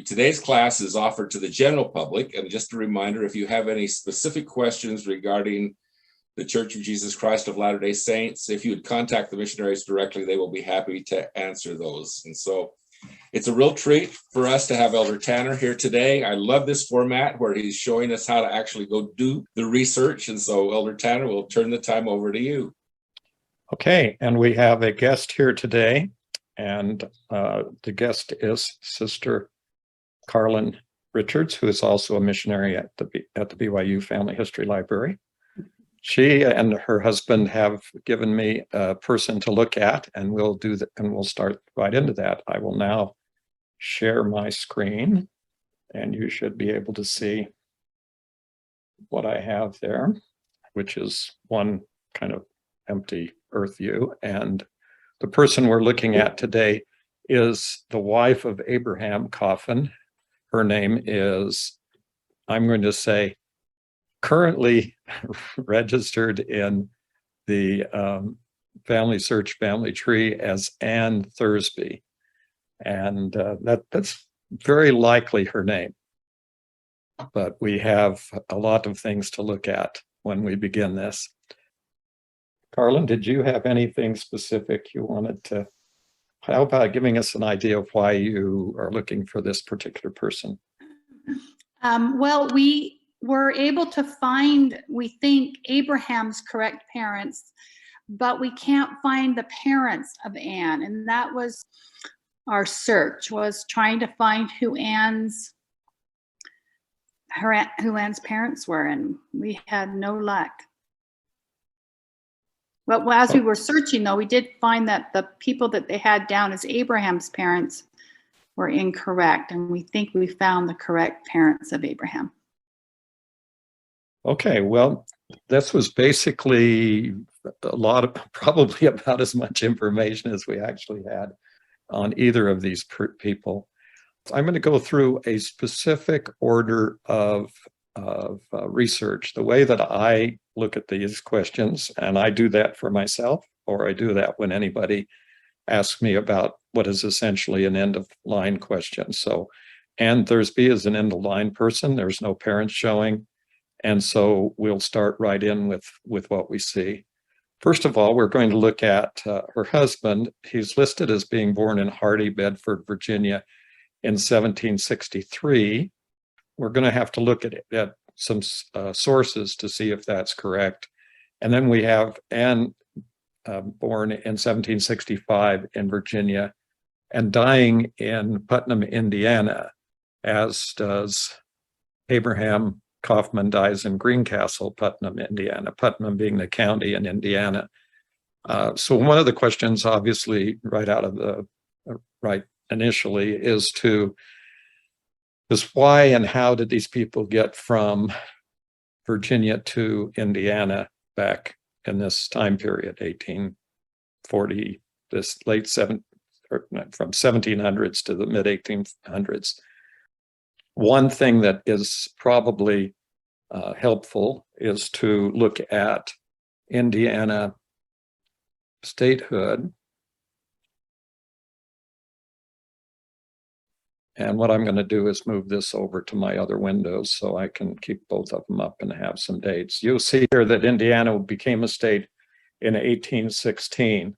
Today's class is offered to the general public, and just a reminder, if you have any specific questions regarding the Church of Jesus Christ of Latter-day Saints, if you would contact the missionaries directly, they will be happy to answer those. And so it's a real treat for us to have Elder Tanner here today. I love this format where he's showing us how to actually go do the research. And so Elder Tanner, we'll turn the time over to you. Okay, and we have a guest here today, and the guest is Sister Carlin Richards, who is also a missionary at the BYU Family History Library. She and her husband have given me a person to look at, and we'll start right into that. I will now share my screen, and you should be able to see what I have there, which is one kind of empty earth view. And the person we're looking at today is the wife of Abraham Coffin. Her name is, I'm going to say, currently registered in the Family Search family tree as Ann Thursby. And that's very likely her name. But we have a lot of things to look at when we begin this. Carlin, did you have anything specific you wanted to? How about giving us an idea of why you are looking for this particular person? Well, we were able to find, we think, Abraham's correct parents, but we can't find the parents of Anne. And that was our search, was trying to find who Anne's parents were, and we had no luck. Well, as we were searching, though, we did find that the people that they had down as Abraham's parents were incorrect, and we think we found the correct parents of Abraham. Okay, well, this was basically a lot of, probably about as much information as we actually had on either of these people. I'm going to go through a specific order of research. The way that I look at these questions, and I do that for myself, or I do that when anybody asks me about what is essentially an end-of-line question. So Ann Thursby is an end-of-line person. There's no parents showing. And so we'll start right in with what we see. First of all, we're going to look at her husband. He's listed as being born in Hardy, Bedford, Virginia in 1763. We're going to have to look at some sources to see if that's correct. And then we have Anne born in 1765 in Virginia and dying in Putnam, Indiana, as does Abraham Kaufman, dies in Greencastle, Putnam, Indiana, Putnam being the county in Indiana. So one of the questions, obviously, right initially, is why and how did these people get from Virginia to Indiana back in this time period, 1840, this late from 1700s to the mid 1800s. One thing that is probably helpful is to look at Indiana statehood. And what I'm going to do is move this over to my other windows so I can keep both of them up and have some dates. You'll see here that Indiana became a state in 1816.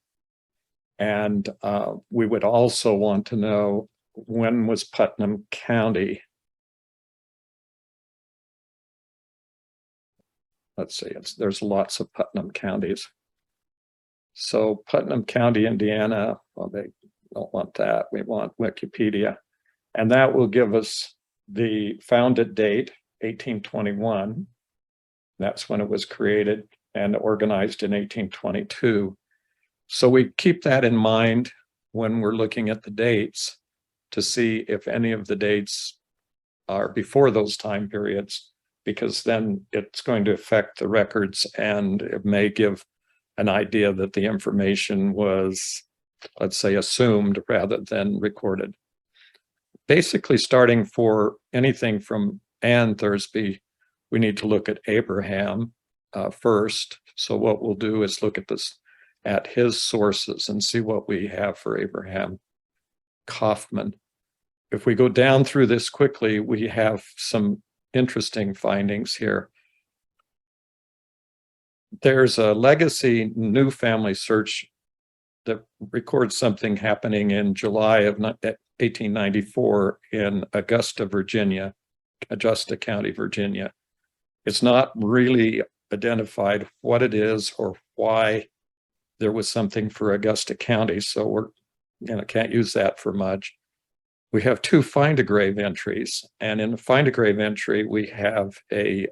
And we would also want to know, when was Putnam County? Let's see, there's lots of Putnam counties. So Putnam County, Indiana, well, they don't want that. We want Wikipedia. And that will give us the founded date, 1821. That's when it was created and organized in 1822. So we keep that in mind when we're looking at the dates to see if any of the dates are before those time periods, because then it's going to affect the records and it may give an idea that the information was, let's say, assumed rather than recorded. Basically, starting for anything from Ann Thursby, we need to look at Abraham first. So what we'll do is look at his sources and see what we have for Abraham Kaufman. if we go down through this quickly, we have some interesting findings here. There's a legacy new family search that records something happening in July of 1894 in Augusta, Virginia, Augusta County, Virginia. It's not really identified what it is or why there was something for Augusta County, so can't use that for much. We have 2 find a grave entries, and in the find a grave entry, we have a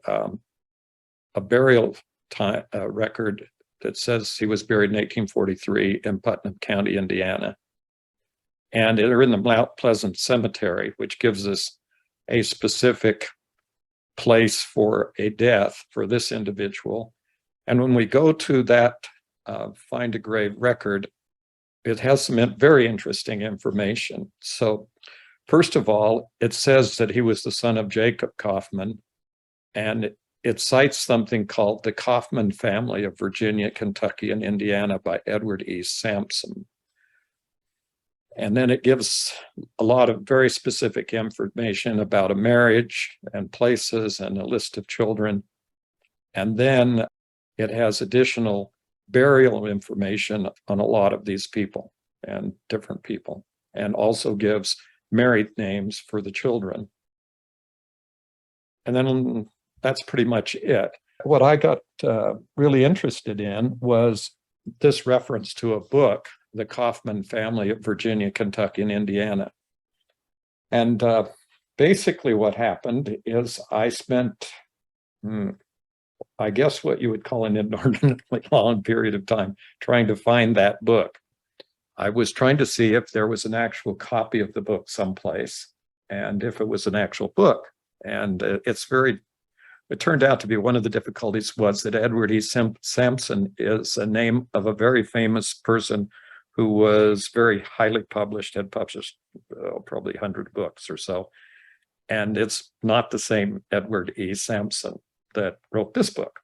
burial time record that says he was buried in 1843 in Putnam County, Indiana. And they're in the Mount Pleasant Cemetery, which gives us a specific place for a death for this individual. And when we go to that find a grave record, it has some very interesting information. So first of all, it says that he was the son of Jacob Kaufman, and it cites something called The Kaufman Family of Virginia, Kentucky, and Indiana by Edward E. Sampson. And then it gives a lot of very specific information about a marriage and places and a list of children. And then it has additional burial information on a lot of these people and different people, and also gives married names for the children. And then that's pretty much it. What I got really interested in was this reference to a book, The Kaufman Family of Virginia, Kentucky, and Indiana. And basically what happened is I spent, I guess what you would call an inordinately long period of time trying to find that book. I was trying to see if there was an actual copy of the book someplace, and if it was an actual book. And it turned out to be one of the difficulties was that Edward E. Sampson is a name of a very famous person who was very highly published, had published probably 100 books or so. And it's not the same Edward E. Sampson that wrote this book.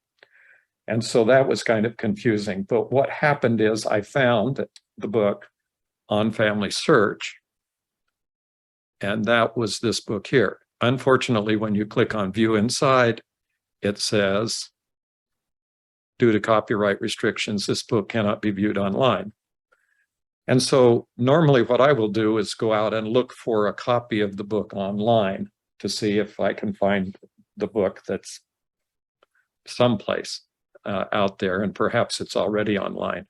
And so that was kind of confusing. But what happened is I found the book on Family Search, and that was this book here. Unfortunately, when you click on View Inside, it says, due to copyright restrictions, this book cannot be viewed online. And so normally what I will do is go out and look for a copy of the book online to see if I can find the book that's someplace out there, and perhaps it's already online.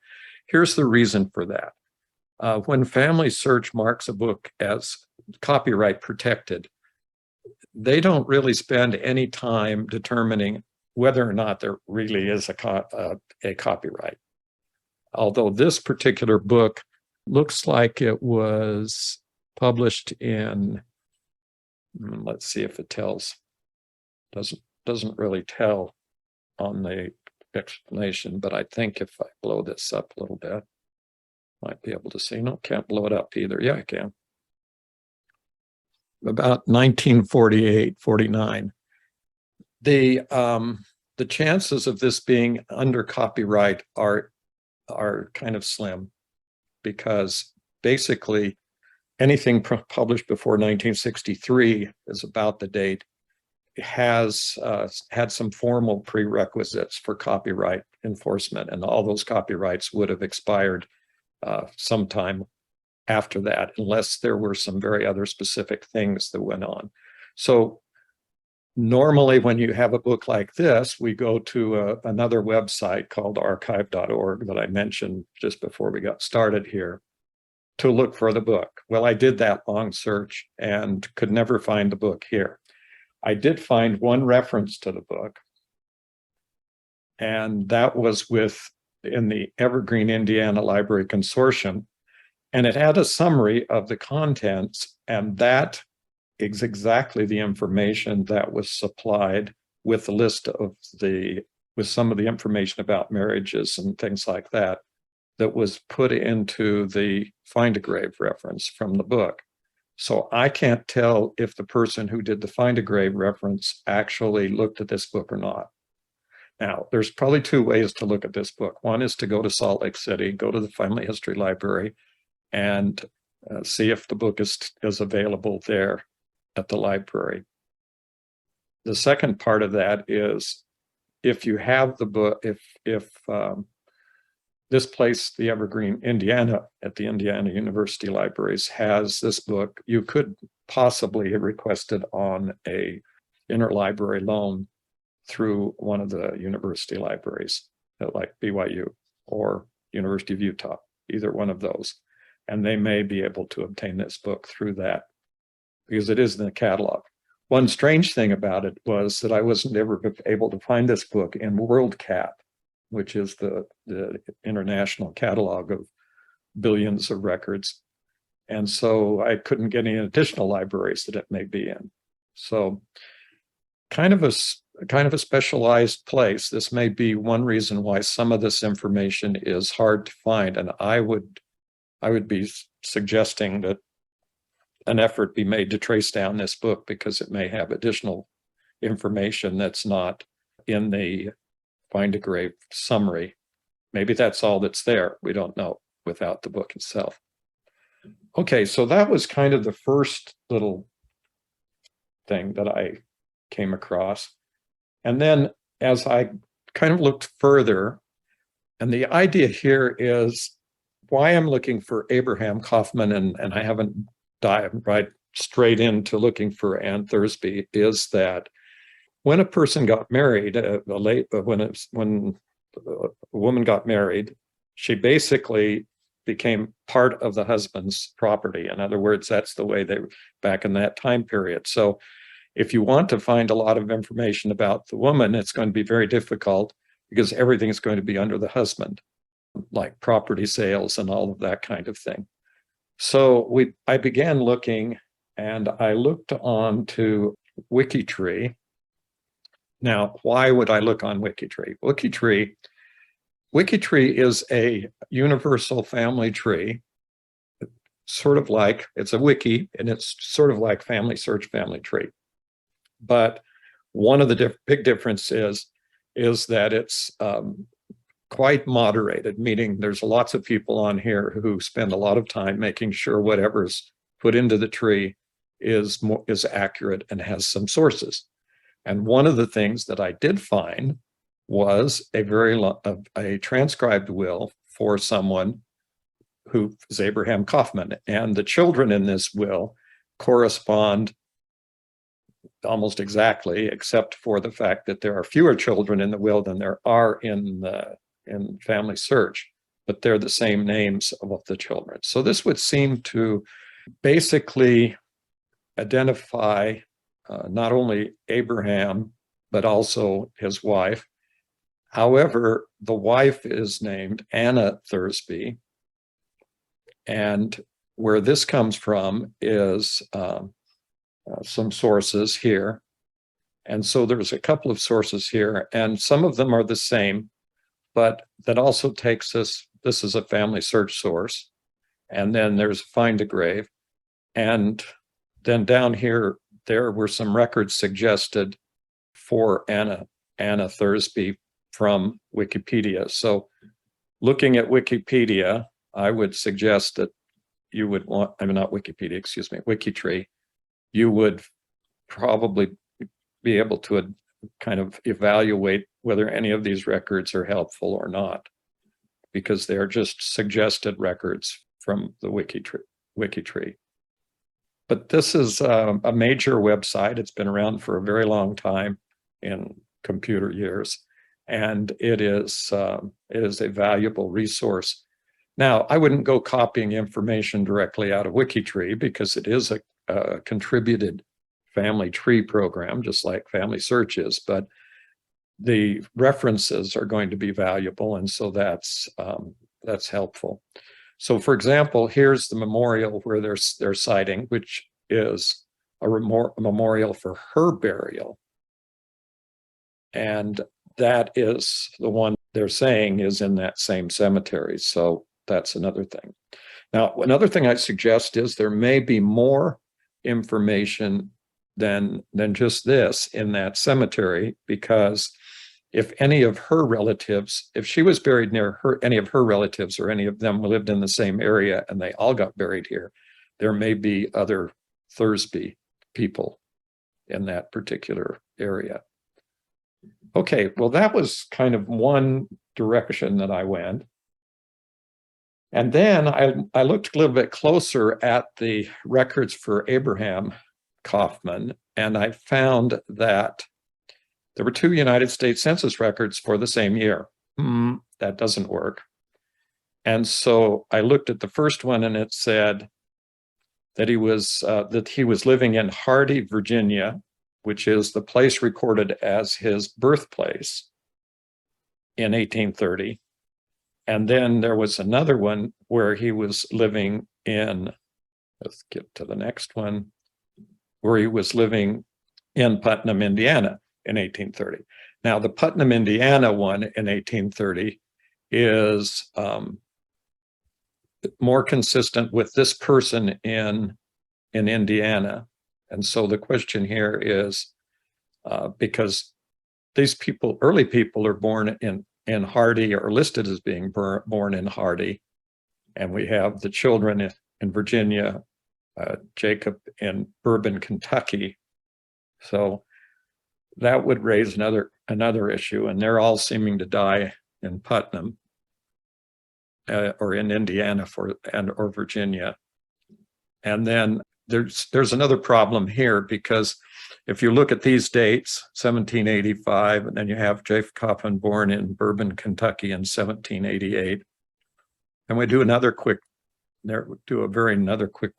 Here's the reason for that. When Family Search marks a book as copyright protected, they don't really spend any time determining whether or not there really is a copyright. Although this particular book looks like it was published in, let's see if it tells, doesn't really tell on the explanation, but I think if I blow this up a little bit, might be able to see. No, can't blow it up either. Yeah, I can. About 1948, 49. The chances of this being under copyright are kind of slim, because basically anything published before 1963 is about the date, has had some formal prerequisites for copyright enforcement, and all those copyrights would have expired sometime after that, unless there were some very other specific things that went on. So normally when you have a book like this, we go to another website called archive.org that I mentioned just before we got started here to look for the book. Well, I did that long search and could never find the book here. I did find one reference to the book, and that was in the Evergreen, Indiana Library Consortium. And it had a summary of the contents, and that is exactly the information that was supplied with the list of with some of the information about marriages and things like that, that was put into the Find a Grave reference from the book. So I can't tell if the person who did the Find a Grave reference actually looked at this book or not. Now, there's probably 2 ways to look at this book. One is to go to Salt Lake City, go to the Family History Library, and see if the book is available there at the library. The second part of that is if you have the book, if this place, the Evergreen, Indiana, at the Indiana University Libraries has this book, you could possibly request it on a interlibrary loan through one of the university libraries, like BYU or University of Utah, either one of those. And they may be able to obtain this book through that because it is in the catalog. One strange thing about it was that I wasn't ever able to find this book in WorldCat, which is the international catalog of billions of records. And so I couldn't get any additional libraries that it may be in. So kind of a specialized place. This may be one reason why some of this information is hard to find. And I would be suggesting that an effort be made to trace down this book because it may have additional information that's not in the Find a Grave summary. Maybe that's all that's there. We don't know without the book itself. Okay, so that was kind of the first little thing that I came across. And then as I kind of looked further, and the idea here is why I'm looking for Abraham Kaufman, and I haven't dived right straight into looking for Ann Thursby, is that when a person got married, when a woman got married, she basically became part of the husband's property. In other words, that's the way they were back in that time period. So if you want to find a lot of information about the woman, it's going to be very difficult because everything is going to be under the husband, like property sales and all of that kind of thing. So I began looking, and I looked on to WikiTree. Now, why would I look on WikiTree? WikiTree is a universal family tree, sort of like, it's a wiki, and it's sort of like Family Search Family Tree. But one of the big differences is that it's quite moderated, meaning there's lots of people on here who spend a lot of time making sure whatever's put into the tree is accurate and has some sources. And one of the things that I did find was a transcribed will for someone who is Abraham Kaufman. And the children in this will correspond almost exactly, except for the fact that there are fewer children in the will than there are in Family Search, but they're the same names of the children. So this would seem to basically identify not only Abraham, but also his wife. However, the wife is named Anna Thursby, and where this comes from is some sources here. And so there's a couple of sources here, and some of them are the same, but that also takes us, this is a Family Search source, and then there's Find a Grave. And then down here, there were some records suggested for Anna Thursby from Wikipedia. So looking at Wikipedia, I would suggest that you would want, I mean, not Wikipedia, excuse me, WikiTree, you would probably be able to kind of evaluate whether any of these records are helpful or not, because they're just suggested records from the WikiTree. But this is a major website. It's been around for a very long time in computer years, and it is a valuable resource. Now, I wouldn't go copying information directly out of WikiTree because it is a contributed family tree program, just like Family Search is, but the references are going to be valuable, and so that's helpful. So, for example, here's the memorial where they're citing, which is a memorial for her burial, and that is the one they're saying is in that same cemetery. So that's another thing. Now, another thing I suggest is there may be more information than just this in that cemetery, because if any of her relatives, if she was buried near any of her relatives or any of them lived in the same area and they all got buried here, there may be other Thursby people in that particular area. Okay, well, that was kind of one direction that I went. And then I looked a little bit closer at the records for Abraham Kaufman, and I found that there were 2 United States Census records for the same year. That doesn't work. And so I looked at the first one, and it said that he was living in Hardy, Virginia, which is the place recorded as his birthplace in 1830. And then there was another one where he was living in, let's get to the next one, where he was living in Putnam, Indiana in 1830. Now, the Putnam, Indiana one in 1830 is more consistent with this person in Indiana. And so the question here is, because these people, early people, are born in Hardy, or listed as being born in Hardy, and we have the children in Virginia, Jacob in Bourbon, Kentucky. So that would raise another issue, and they're all seeming to die in Putnam or in Indiana or Virginia. And then there's another problem here, because if you look at these dates, 1785, and then you have Jacob Kaufman born in Bourbon, Kentucky in 1788. And we do another quick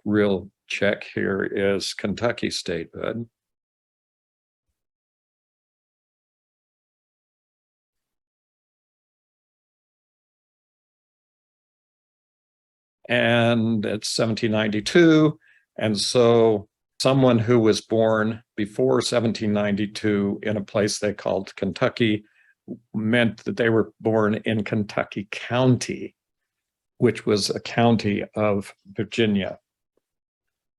real check here is Kentucky statehood. And it's 1792. And so someone who was born before 1792 in a place they called Kentucky meant that they were born in Kentucky County, which was a county of Virginia.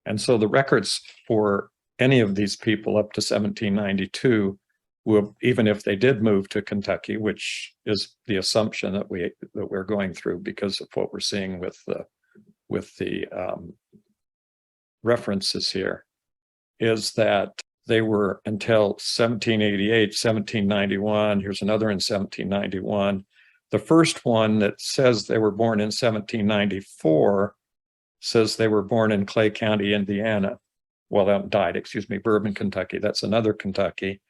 And so the records for any of these people up to 1792 will, even if they did move to Kentucky, which is the assumption that we're going through because of what we're seeing with the references here, is that they were until 1788, 1791. Here's another in 1791. The first one that says they were born in 1794 says they were born in Clay County, Indiana. Well, Bourbon, Kentucky. That's another Kentucky.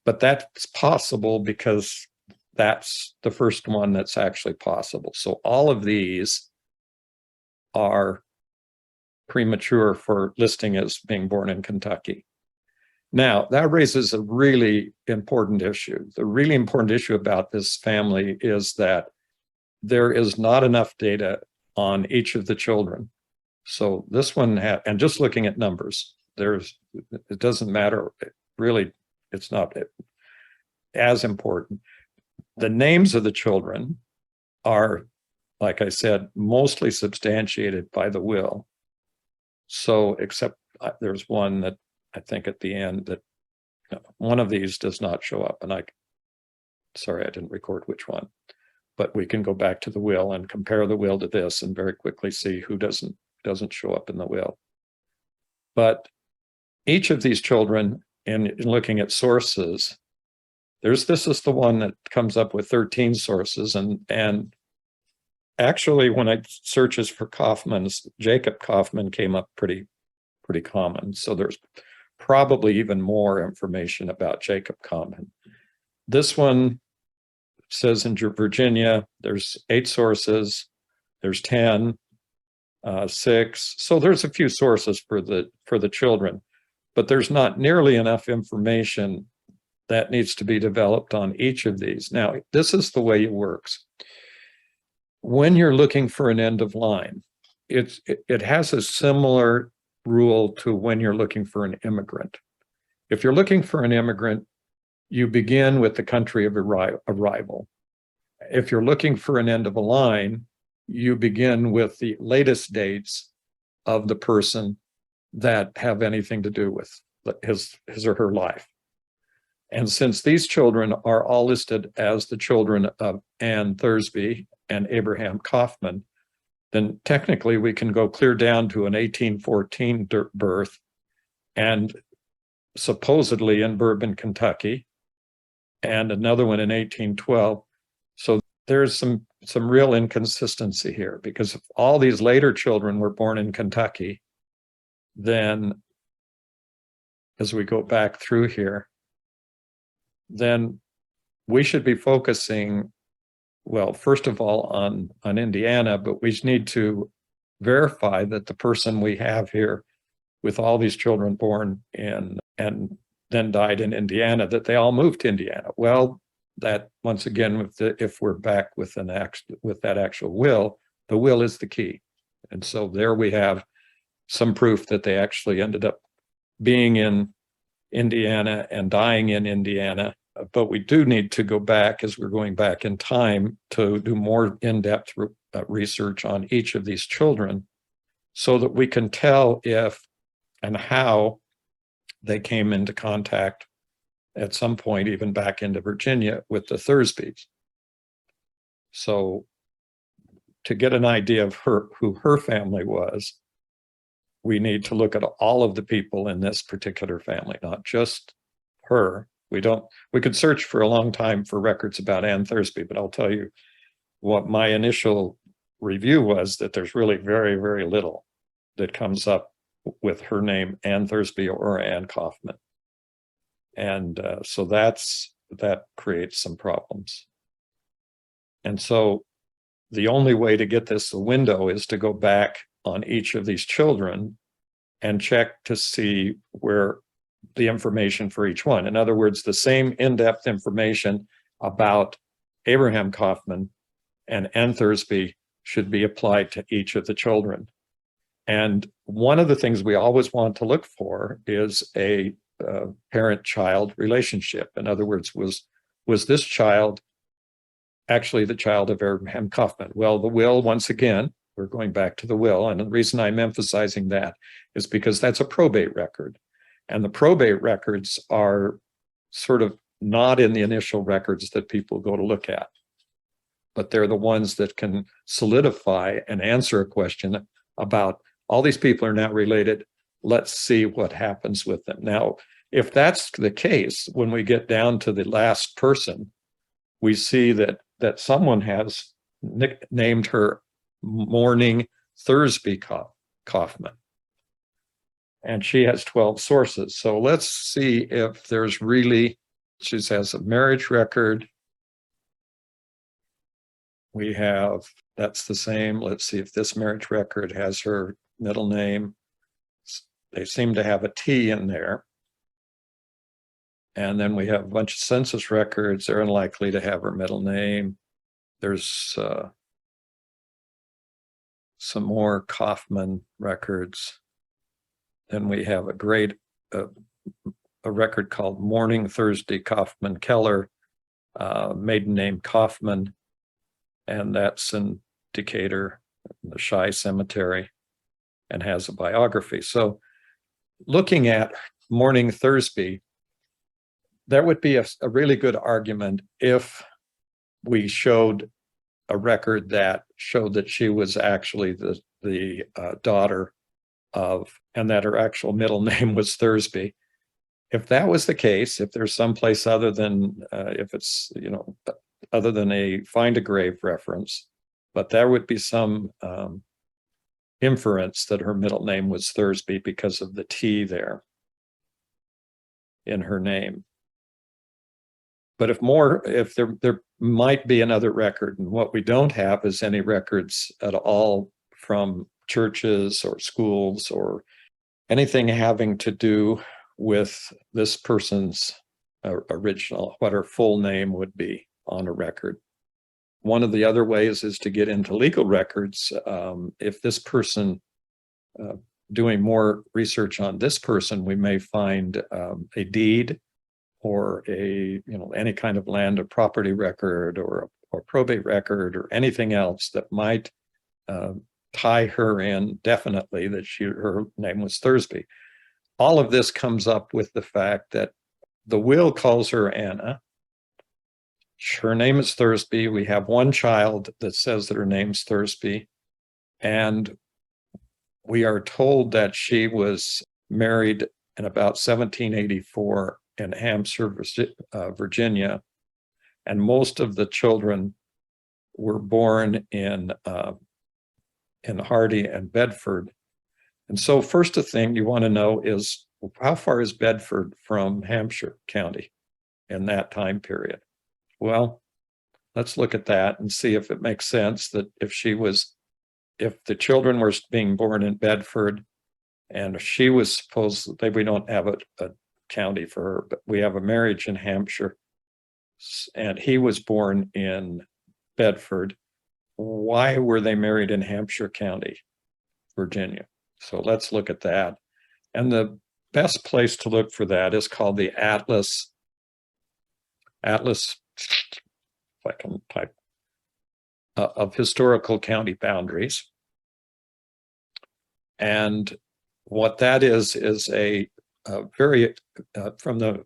But that's possible because that's the first one that's actually possible. So all of these are premature for listing as being born in Kentucky. Now, that raises a really important issue. The really important issue about this family is that there is not enough data on each of the children. So this one and just looking at numbers, it doesn't matter. Really, it's not as important. The names of the children are, like I said, mostly substantiated by the will. So, except there's one that I think at the end that one of these does not show up, and sorry, I didn't record which one, but we can go back to the will and compare the will to this and very quickly see who doesn't show up in the will. But each of these children, in looking at sources, this is the one that comes up with 13 sources, and actually, when I searches for Kaufman's, Jacob Kaufman came up pretty common. So there's probably even more information about Jacob Kaufman. This one says in Virginia, there's 8 sources, there's 10, 6. So there's a few sources for the children, but there's not nearly enough information that needs to be developed on each of these. Now, this is the way it works. When you're looking for an end of line, it has a similar rule to when you're looking for an immigrant. If you're looking for an immigrant, you begin with the country of arrival. If you're looking for an end of a line, you begin with the latest dates of the person that have anything to do with his or her life. And since these children are all listed as the children of Ann Thursby and Abraham Kaufman, then technically we can go clear down to an 1814 birth and supposedly in Bourbon, Kentucky, and another one in 1812. So there's some real inconsistency here, because if all these later children were born in Kentucky, then as we go back through here, then we should be focusing, well, first of all, on Indiana, but we need to verify that the person we have here with all these children born in and then died in Indiana, that they all moved to Indiana. Well, that once again, if we're back with that actual will, the will is the key. And so there we have some proof that they actually ended up being in Indiana and dying in Indiana. But we do need to go back, as we're going back in time, to do more in-depth research on each of these children so that we can tell if and how they came into contact at some point, even back into Virginia, with the Thursbys. So to get an idea of who her family was, we need to look at all of the people in this particular family, not just her. We could search for a long time for records about Ann Thursby, but I'll tell you what my initial review was, that there's really very, very little that comes up with her name, Ann Thursby or Ann Kaufman. And so that creates some problems. And so the only way to get this a window is to go back on each of these children and check to see where the information for each one. In other words, the same in-depth information about Abraham Kaufman and Ann Thursby should be applied to each of the children. And one of the things we always want to look for is a parent-child relationship. In other words, was this child actually the child of Abraham Kaufman? Well, the will, once again, we're going back to the will. And the reason I'm emphasizing that is because that's a probate record. And the probate records are sort of not in the initial records that people go to look at, but they're the ones that can solidify and answer a question about all these people are now related. Let's see what happens with them. Now, if that's the case, when we get down to the last person, we see that someone has named her Morning Thursby Kaufman. And she has 12 sources. So let's see if there's really, she has a marriage record. We have, that's the same. Let's see if this marriage record has her middle name. They seem to have a T in there. And then we have a bunch of census records. They're unlikely to have her middle name. There's some more Kaufman records. Then we have a record called Morning Thursby Kaufman Keller, maiden name Kaufman, and that's in Decatur, the Shai Cemetery, and has a biography. So looking at Morning Thursby, there would be a really good argument if we showed a record that showed that she was actually the daughter of, and that her actual middle name was Thursby. If that was the case, if there's someplace other than, if it's, other than a find a grave reference, but there would be some inference that her middle name was Thursby because of the T there in her name. But if there might be another record, and what we don't have is any records at all from churches or schools or anything having to do with this person's original, what her full name would be on a record. One of the other ways is to get into legal records. If this person, doing more research on this person, we may find a deed or any kind of land or property record or probate record or anything else that might tie her in definitely that her name was Thursby. All of this comes up with the fact that the will calls her Anna. Her name is Thursby. We have one child that says that her name's Thursby. And we are told that she was married in about 1784 in Hampshire, Virginia, and most of the children were born in Hardy and Bedford. And so first thing you want to know is, how far is Bedford from Hampshire County in that time period? Well, let's look at that and see if it makes sense that if the children were being born in Bedford and she was supposedly, we don't have a county for her, but we have a marriage in Hampshire, and he was born in Bedford. Why were they married in Hampshire County, Virginia? So let's look at that. And the best place to look for that is called the Atlas, if I can type, of historical county boundaries. And what that is a very, from the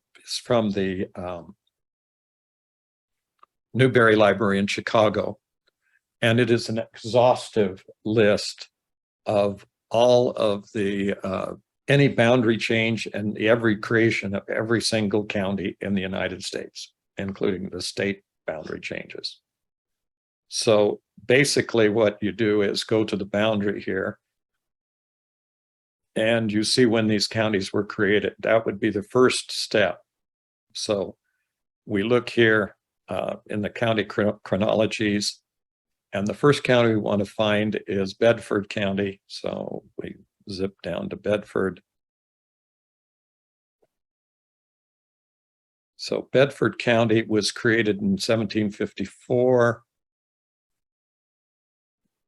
Newberry Library in Chicago. And it is an exhaustive list of all of the any boundary change and every creation of every single county in the United States, including the state boundary changes. So basically what you do is go to the boundary here and you see when these counties were created. That would be the first step. So we look here in the county chronologies, and the first county we want to find is Bedford County. So we zip down to Bedford. So Bedford County was created in 1754.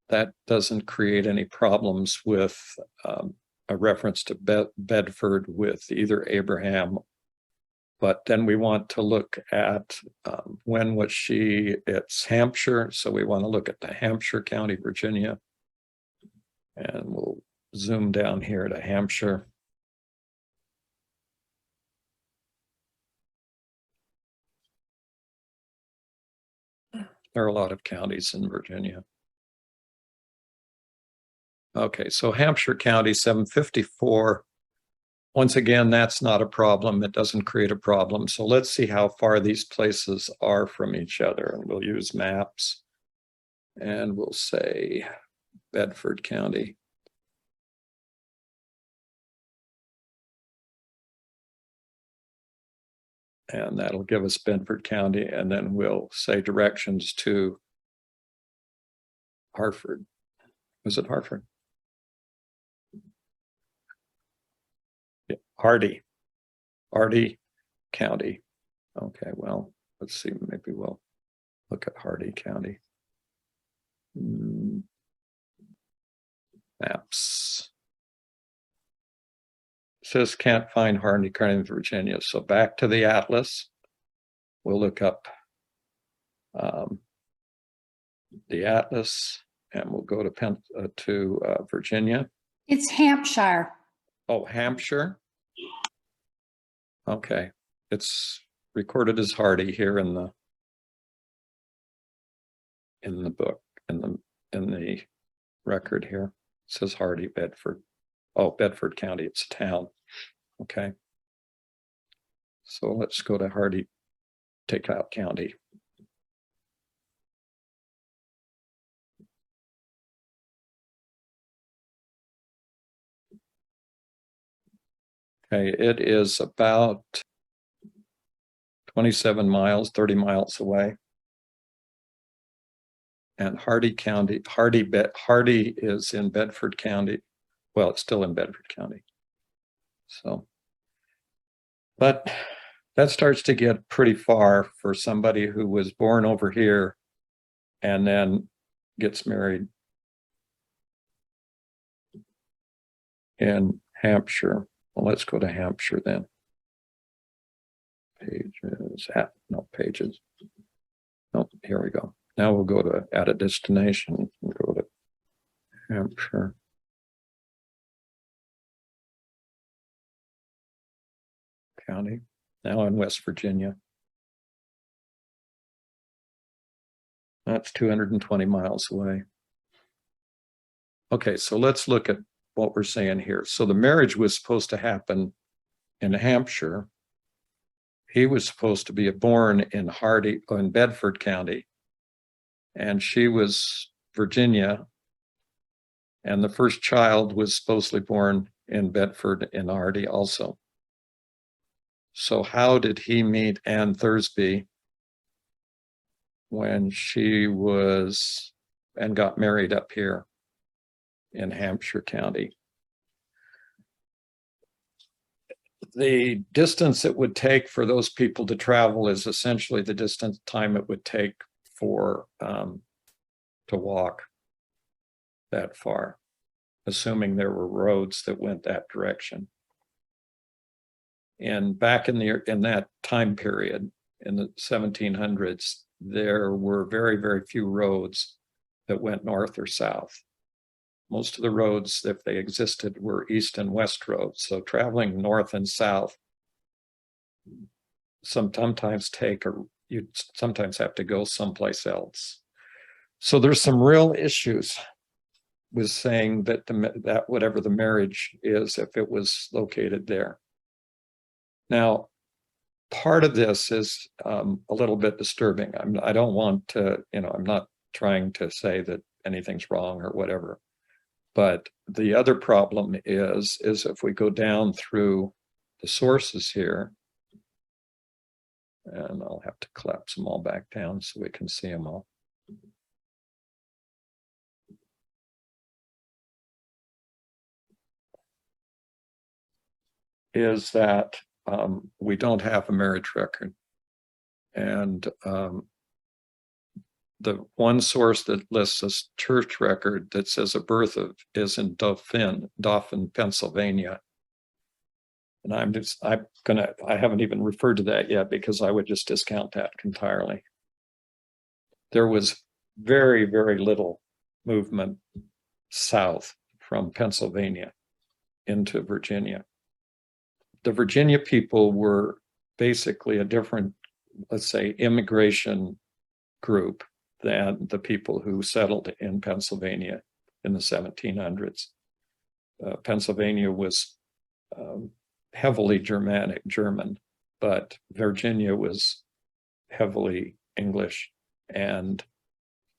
That doesn't create any problems with a reference to Bedford with either Abraham. But then we want to look at when was she, it's Hampshire. So we want to look at the Hampshire County, Virginia. And we'll zoom down here to Hampshire. There are a lot of counties in Virginia. Okay, so Hampshire County, 754. Once again, that's not a problem. It doesn't create a problem. So let's see how far these places are from each other. And we'll use maps. And we'll say Bedford County. And that'll give us Bedford County. And then we'll say directions to Hartford. Was it Hartford? Yeah, Hardy County. Okay, well, let's see, maybe we'll look at Hardy County. Maps. It says can't find Hardy County, Virginia. So back to the atlas. We'll look up the atlas and we'll go to Virginia. It's Hampshire. Oh, Hampshire. Okay, it's recorded as Hardy here in the book, in the record here. It says Hardy, Bedford. Oh, Bedford County, it's a town. Okay. So let's go to Hardy, take out county. Okay, it is about 27 miles, 30 miles away. And Hardy County, Hardy is in Bedford County. Well, it's still in Bedford County. So, but that starts to get pretty far for somebody who was born over here and then gets married in Hampshire. Well, let's go to Hampshire then. Pages, no pages. No, here we go. Now we'll go to add a destination and go to Hampshire. County, now in West Virginia. That's 220 miles away. Okay, so let's look at what we're saying here. So the marriage was supposed to happen in Hampshire. He was supposed to be born in Bedford County, and she was Virginia. And the first child was supposedly born in Bedford in Hardy also. So how did he meet Ann Thursby when she was and got married up here in Hampshire County? The distance it would take for those people to travel is essentially the distance time it would take for to walk that far, assuming there were roads that went that direction. And back in that time period, in the 1700s, there were very, very few roads that went north or south. Most of the roads, if they existed, were east and west roads. So traveling north and south sometimes you sometimes have to go someplace else. So there's some real issues with saying that that whatever the marriage is, if it was located there. Now, part of this is a little bit disturbing. I don't want to, I'm not trying to say that anything's wrong or whatever. But the other problem is if we go down through the sources here, and I'll have to collapse them all back down so we can see them all. Is that we don't have a marriage record. And the one source that lists a church record that says a birth is in Dauphin, Pennsylvania. And I haven't even referred to that yet because I would just discount that entirely. There was very, very little movement south from Pennsylvania into Virginia. The Virginia people were basically a different, let's say, immigration group than the people who settled in Pennsylvania in the 1700s. Pennsylvania was heavily German, but Virginia was heavily English and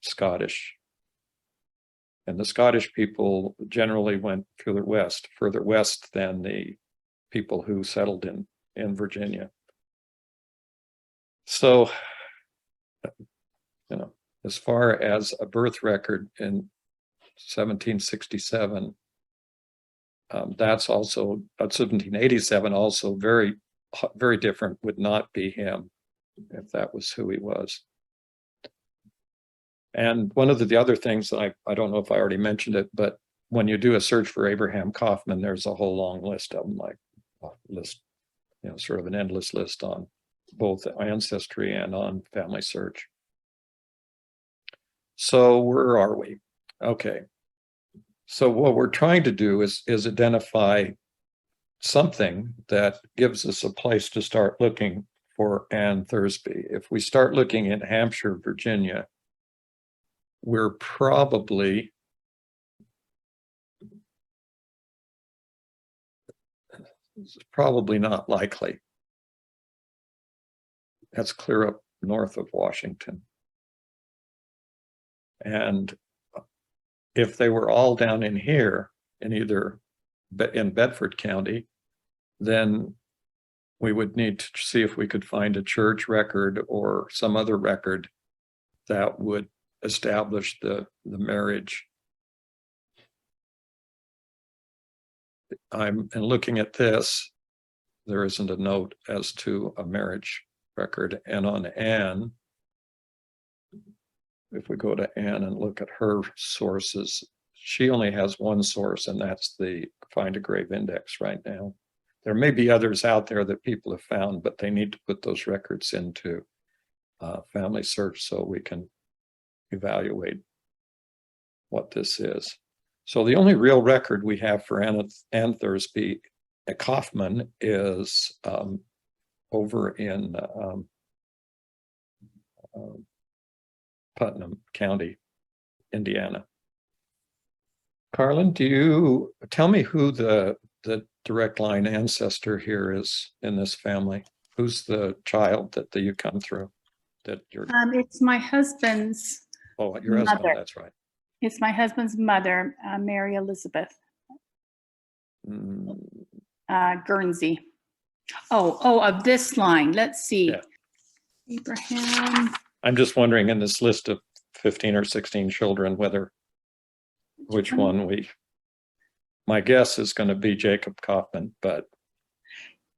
Scottish. And the Scottish people generally went further west than the people who settled in Virginia. So, as far as a birth record in 1767, that's also 1787, also very, very different, would not be him if that was who he was. And one of the other things that I don't know if I already mentioned it, but when you do a search for Abraham Kaufman, there's a whole long list of them, like sort of an endless list on both Ancestry and on Family Search. So where are we? Okay. So what we're trying to do is identify something that gives us a place to start looking for Ann Thursby. If we start looking in Hampshire, Virginia, we're probably not likely. That's clear up north of Washington. And if they were all down in here in in Bedford County, then we would need to see if we could find a church record or some other record that would establish the marriage. And looking at this, there isn't a note as to a marriage record. And on Ann, if we go to Ann and look at her sources, she only has one source, and that's the Find a Grave Index right now. There may be others out there that people have found, but they need to put those records into Family Search so we can evaluate what this is. So the only real record we have for Ann Thursby Kaufman is over in Putnam County, Indiana. Carlin, do you tell me who the direct line ancestor here is in this family? Who's the child that you come through? That you're It's my husband's, your husband, mother. that's right. it's my husband's mother, Mary Elizabeth Mm, Guernsey. Of this line. Let's see. Yeah. Abraham. I'm just wondering in this list of 15 or 16 children, which one my guess is going to be Jacob Kaufman, but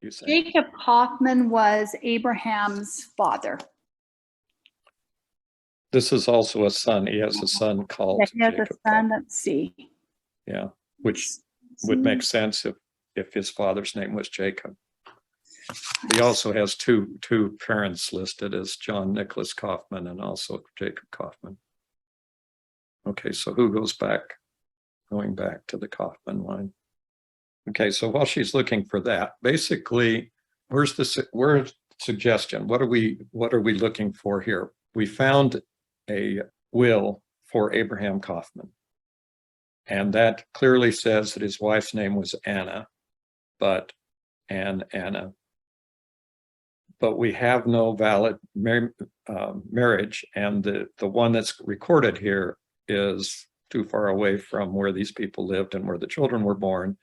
you say. Jacob Kaufman was Abraham's father. This is also a son. He has a son called He has a Jacob son. Kaufman. Let's see. Yeah, which would make sense if his father's name was Jacob. He also has two parents listed as John Nicholas Kaufman and also Jacob Kaufman. Okay, so who goes back? Going back to the Kaufman line. Okay, so while she's looking for that, basically, where's suggestion? What are we looking for here? We found a will for Abraham Kaufman. And that clearly says that his wife's name was Anna, but Anna. But we have no valid marriage, and the one that's recorded here is too far away from where these people lived and where the children were born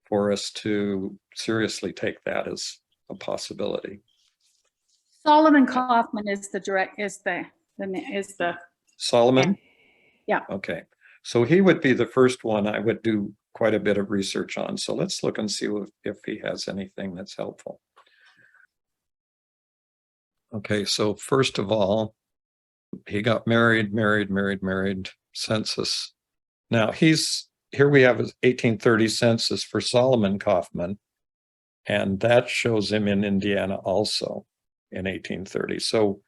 for us to seriously take that as a possibility. Solomon Kaufman is the Solomon? Yeah. Okay. So he would be the first one I would do quite a bit of research on. So let's look and see if he has anything that's helpful. Okay, so first of all, he got married, census. Now here we have his 1830 census for Solomon Kaufman, and that shows him in Indiana also in 1830. So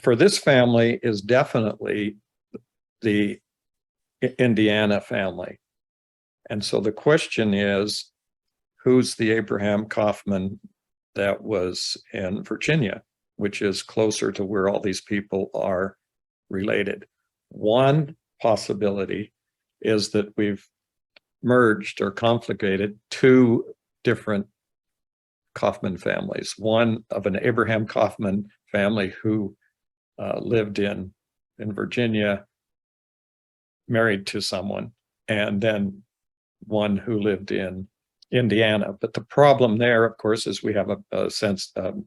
for this family is definitely the Indiana family. And so the question is, who's the Abraham Kaufman that was in Virginia, which is closer to where all these people are related? One possibility is that we've merged or conflated two different Kaufman families. One of an Abraham Kaufman family who lived in Virginia, married to someone, and then one who lived in Indiana. But the problem there, of course, is we have a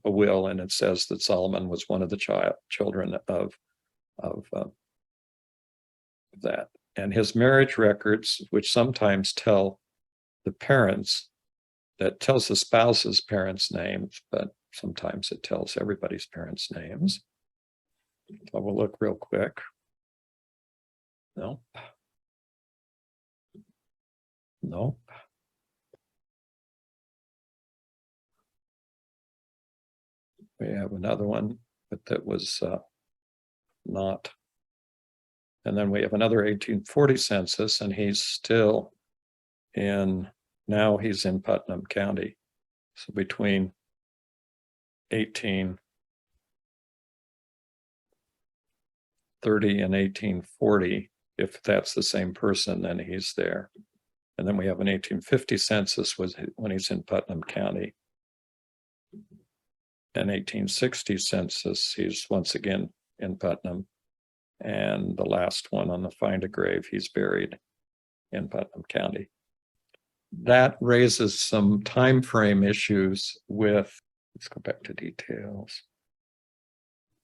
will, and it says that Solomon was one of the children of that. And his marriage records, which sometimes tell the parents, that tells the spouse's parents' names, but sometimes it tells everybody's parents' names. I will look real quick. Nope. Nope. We have another one, but that was not. And then we have another 1840 census, and he's still now he's in Putnam County. So between 1830 and 1840, if that's the same person, then he's there. And then we have an 1850 census when he's in Putnam County. An 1860 census, he's once again in Putnam. And the last one on the Find a Grave, he's buried in Putnam County. That raises some time frame issues with, let's go back to details,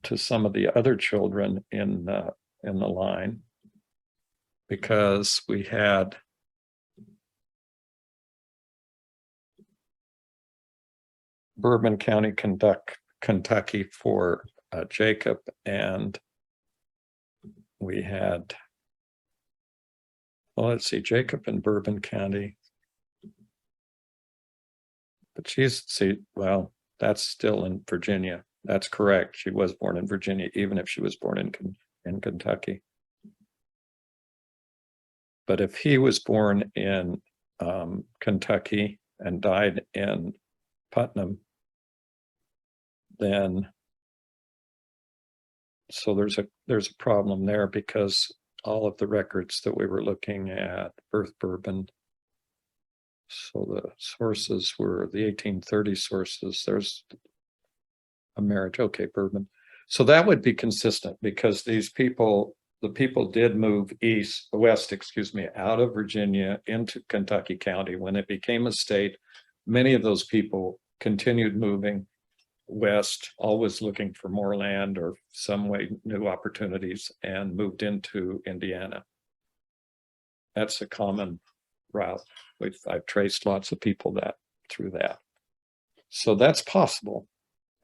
to some of the other children in the line, because we had Bourbon County, Kentucky for Jacob, and we had, well, let's see, Jacob in Bourbon County. But well, that's still in Virginia. That's correct. She was born in Virginia, even if she was born in Kentucky. But if he was born in Kentucky and died in Putnam, then so there's a problem there, because all of the records that we were looking at, birth Bourbon. So the sources were the 1830 sources. There's a marriage. Okay, Bourbon. So that would be consistent because these people, the people did move west, out of Virginia into Kentucky County. When it became a state, many of those people continued moving west, always looking for more land or some way new opportunities, and moved into Indiana. That's a common route. I've traced lots of people through that. So that's possible.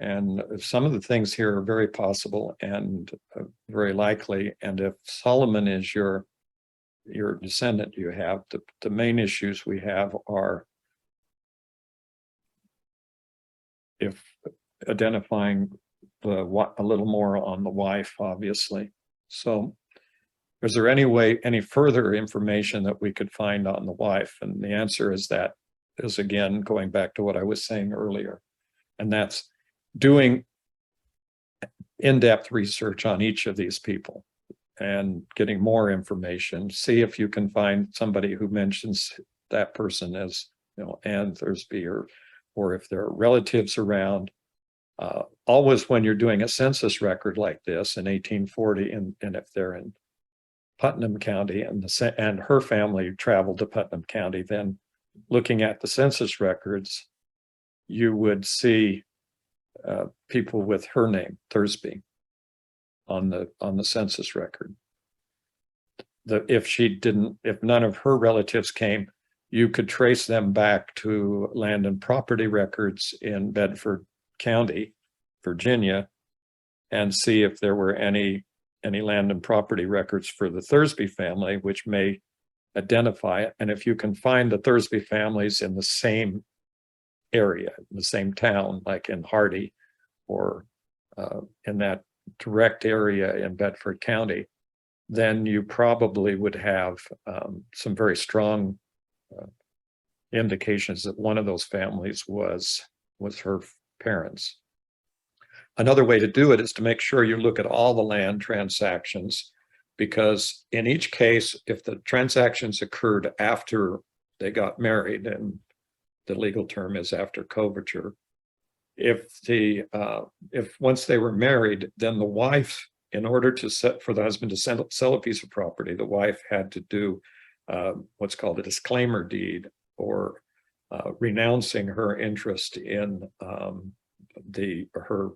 And some of the things here are very possible and very likely. And if Solomon is your descendant, you have the main issues we have are if identifying a little more on the wife, obviously. So is there any further information that we could find on the wife? And the answer is again, going back to what I was saying earlier, and that's doing in-depth research on each of these people and getting more information. See if you can find somebody who mentions that person as, Ann Thursby, or if there are relatives around. Always when you're doing a census record like this in 1840, and if they're in Putnam County and her family traveled to Putnam County, then looking at the census records, you would see people with her name, Thursby, on the census record. If none of her relatives came, you could trace them back to land and property records in Bedford County, Virginia, and see if there were any land and property records for the Thursby family, which may identify it. And if you can find the Thursby families in the same area, in the same town, like in Hardy or in that direct area in Bedford County, then you probably would have some very strong indications that one of those families was her parents. Another way to do it is to make sure you look at all the land transactions, because in each case, if the transactions occurred after they got married, and the legal term is after coverture, if once they were married, then the wife, in order for the husband to sell a piece of property, the wife had to do what's called a disclaimer deed, or renouncing her interest in her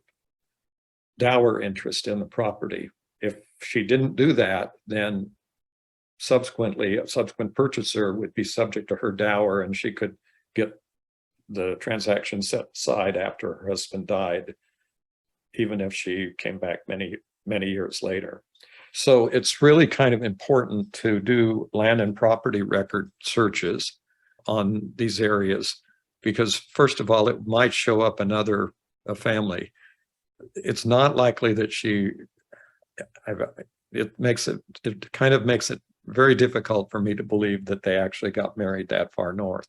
dower interest in the property. If she didn't do that, then subsequently a subsequent purchaser would be subject to her dower, and she could get the transaction set aside after her husband died, even if she came back many years later. So it's really kind of important to do land and property record searches on these areas, because first of all, it might show up another family. It's not likely that it kind of makes it very difficult for me to believe that they actually got married that far north,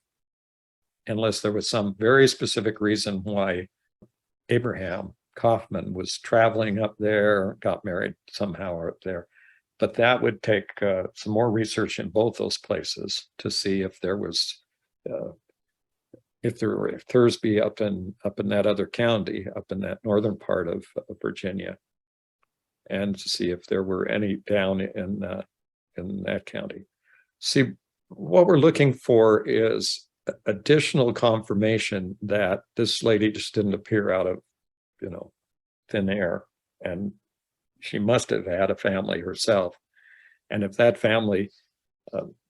unless there was some very specific reason why Abraham Kaufman was traveling up there, got married somehow up there. But that would take some more research in both those places to see if there was if Thursby up in that other county, up in that northern part of Virginia, and to see if there were any down in that county. See, what we're looking for is additional confirmation that this lady just didn't appear out of thin air, and she must have had a family herself. And if that family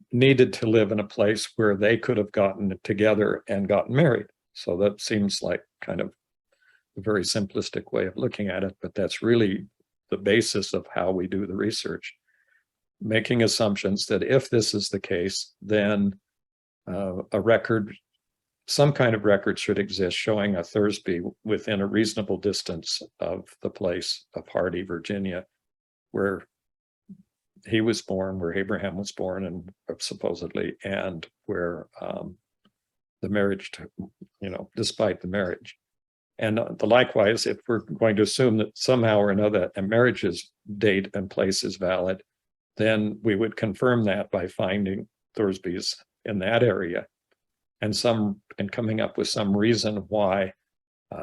needed to live in a place where they could have gotten together and gotten married. So that seems like kind of a very simplistic way of looking at it, but that's really the basis of how we do the research, making assumptions that if this is the case, then some kind of record should exist showing a Thursby within a reasonable distance of the place of Hardy, Virginia, where he was born, where Abraham was born, and supposedly, and where the marriage, despite the marriage. And likewise, if we're going to assume that somehow or another a marriage's date and place is valid, then we would confirm that by finding Thorsby's in that area and coming up with some reason why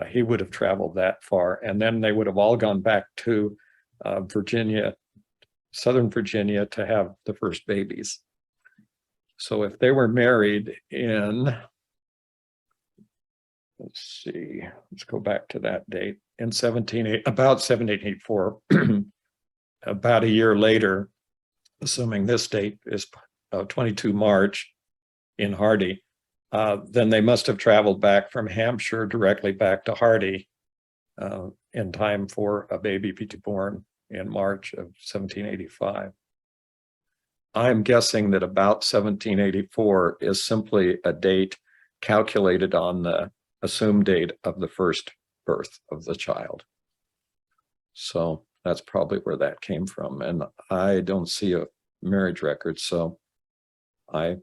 he would have traveled that far. And then they would have all gone back to Virginia, Southern Virginia, to have the first babies. So if they were married in, let's see, let's go back to that date, in about 1784, about a year later, assuming this date is 22 March in Hardy, then they must have traveled back from Hampshire directly back to Hardy in time for a baby to be born in March of 1785. I'm guessing that about 1784 is simply a date calculated on the assumed date of the first birth of the child. So that's probably where that came from. And I don't see a marriage record, so I'm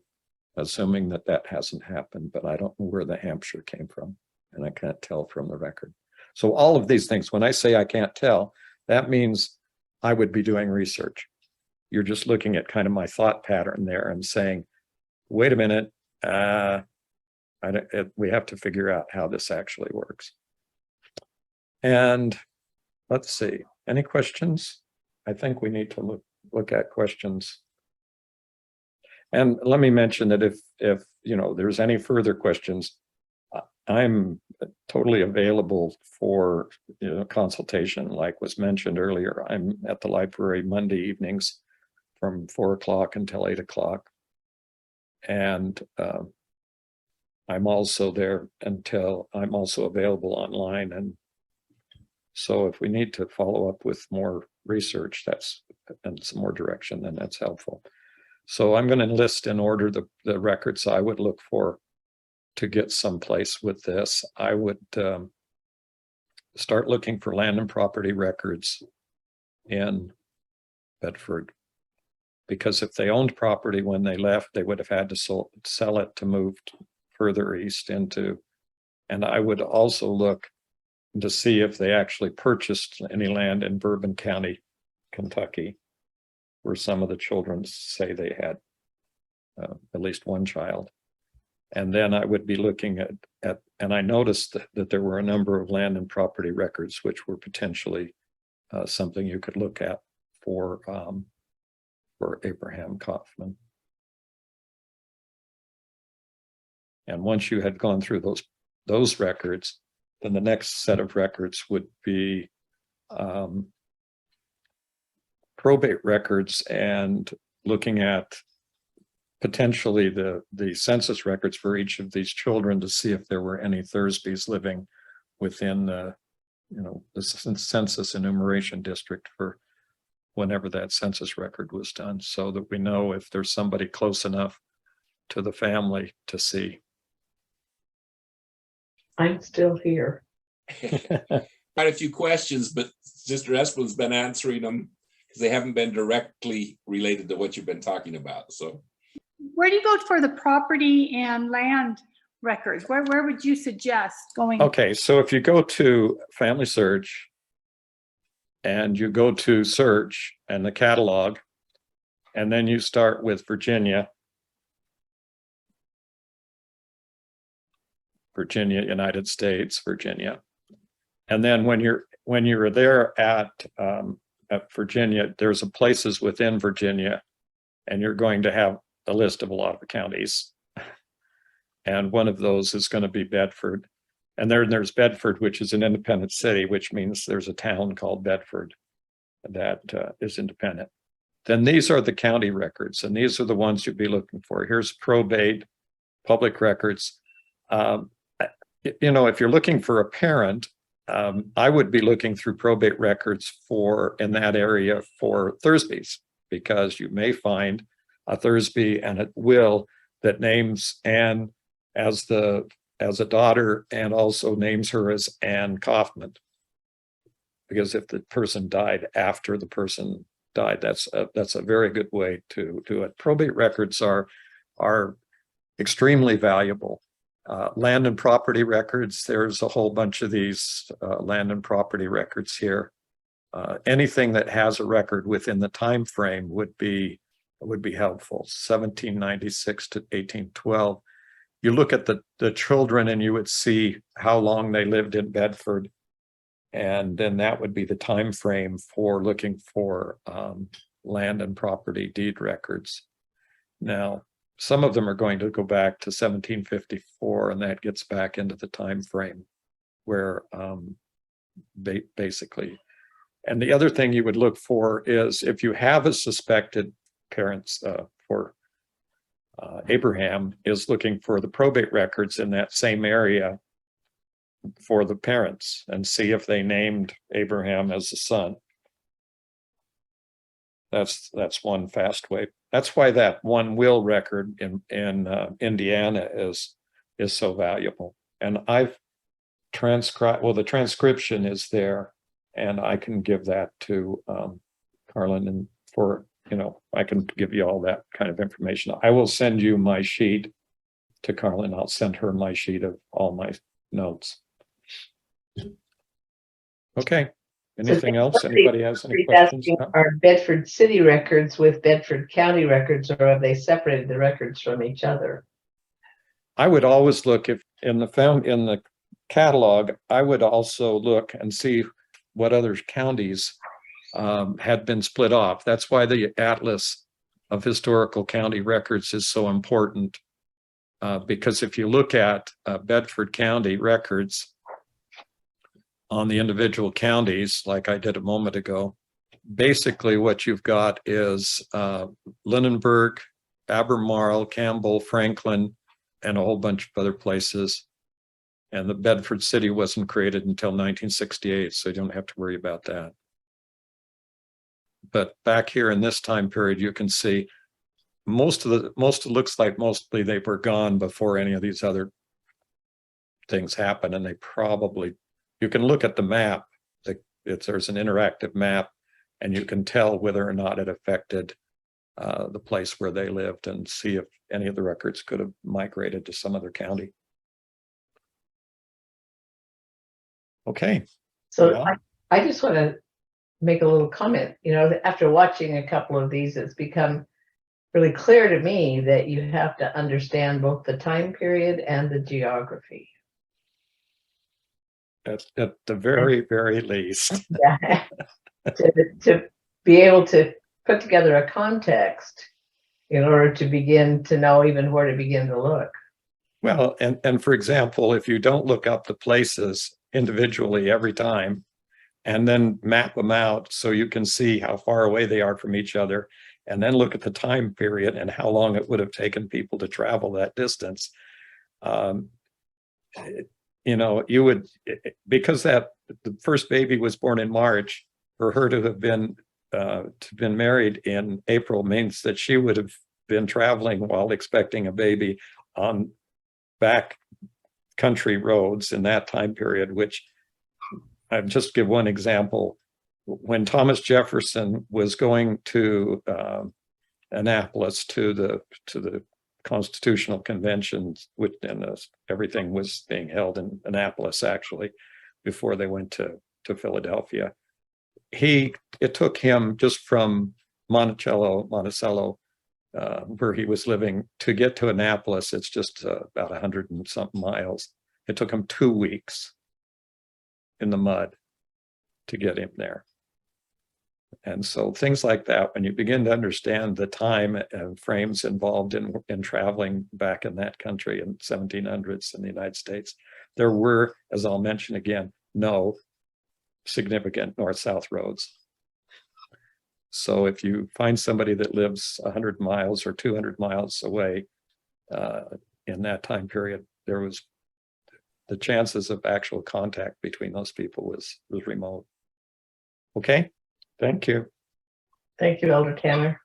assuming that that hasn't happened, but I don't know where the Hampshire came from, and I can't tell from the record. So all of these things, when I say I can't tell, that means I would be doing research. You're just looking at kind of my thought pattern there and saying, wait a minute, we have to figure out how this actually works. And let's see, any questions? I think we need to look at questions. And let me mention that if there's any further questions, I'm totally available for consultation. Like was mentioned earlier, I'm at the library Monday evenings from 4 o'clock until 8 o'clock. And I'm also there I'm also available online. And so if we need to follow up with more research, and some more direction, then that's helpful. So I'm going to list in order the records I would look for to get someplace with this. I would start looking for land and property records in Bedford, because if they owned property when they left, they would have had to sell it to move further east into. And I would also look to see if they actually purchased any land in Bourbon County, Kentucky, where some of the children say they had at least one child. And then I would be looking at and I noticed that there were a number of land and property records which were potentially something you could look at for Abraham Kaufman. And once you had gone through those records, then the next set of records would be probate records, and looking at potentially the census records for each of these children to see if there were any Thorsbys living within the census enumeration district for whenever that census record was done, so that we know if there's somebody close enough to the family to see. I'm still here. Quite a few questions, but Sister Esplin's been answering them because they haven't been directly related to what you've been talking about. So Where do you go for the property and land records? Where would you suggest going? Okay, so if you go to Family Search and you go to search and the catalog, and then you start with Virginia, United States, Virginia. And then when you're there at Virginia, there's places within Virginia, and you're going to have a list of a lot of counties. And one of those is going to be Bedford. And there's Bedford, which is an independent city, which means there's a town called Bedford that is independent. Then these are the county records, and these are the ones you'd be looking for. Here's probate, public records. If you're looking for a parent, I would be looking through probate records in that area for Thorsbys, because you may find a Thorsby and a will that names Anne as a daughter and also names her as Anne Kaufman. Because if the person died after the person died, that's a very good way to do it. Probate records are extremely valuable. Land and property records, there's a whole bunch of these land and property records here. anything that has a record within the time frame would be helpful. 1796 to 1812. You look at the children and you would see how long they lived in Bedford, and then that would be the time frame for looking for land and property deed records. Now, some of them are going to go back to 1754, and that gets back into the time frame where basically. And the other thing you would look for is if you have a suspected parents for Abraham, is looking for the probate records in that same area for the parents and see if they named Abraham as the son. That's one fast way. That's why that one will record in Indiana is so valuable. And I've transcribed, well, the transcription is there, and I can give that to Carlin, and for, I can give you all that kind of information. I will send you my sheet to Carlin. I'll send her my sheet of all my notes. Okay. Anything else? Anybody has any questions? Are Bedford City records with Bedford County records, or have they separated the records from each other? I would always look if in the catalog, I would also look and see what other counties had been split off. That's why the Atlas of Historical County Records is so important, because if you look at Bedford County records on the individual counties, like I did a moment ago, basically what you've got is Lunenburg, Albemarle, Campbell, Franklin, and a whole bunch of other places. And the Bedford City wasn't created until 1968, so you don't have to worry about that. But back here in this time period, you can see most looks like mostly they were gone before any of these other things happened, and they probably, you can look at the map, there's an interactive map, and you can tell whether or not it affected the place where they lived and see if any of the records could have migrated to some other county. Okay. So Yeah. I just want to make a little comment. After watching a couple of these, it's become really clear to me that you have to understand both the time period and the geography. At the very, very least. Yeah. to be able to put together a context in order to begin to know even where to begin to look. Well, and for example, if you don't look up the places individually every time and then map them out so you can see how far away they are from each other, and then look at the time period and how long it would have taken people to travel that distance, you would, because the first baby was born in March, for her to have been married in April means that she would have been traveling while expecting a baby on back country roads in that time period, which I'll just give one example. When Thomas Jefferson was going to Annapolis to the Constitutional Convention, which everything was being held in Annapolis actually before they went to Philadelphia. It took him just from Monticello, where he was living, to get to Annapolis. It's just about 100 and something miles. It took him 2 weeks in the mud to get him there. And so things like that, when you begin to understand the time and frames involved in traveling back in that country in 1700s in the United States, there were, as I'll mention again, no significant north-south roads. So if you find somebody that lives 100 miles or 200 miles away in that time period, the chances of actual contact between those people was remote. Okay, thank you. Thank you, Elder Tanner.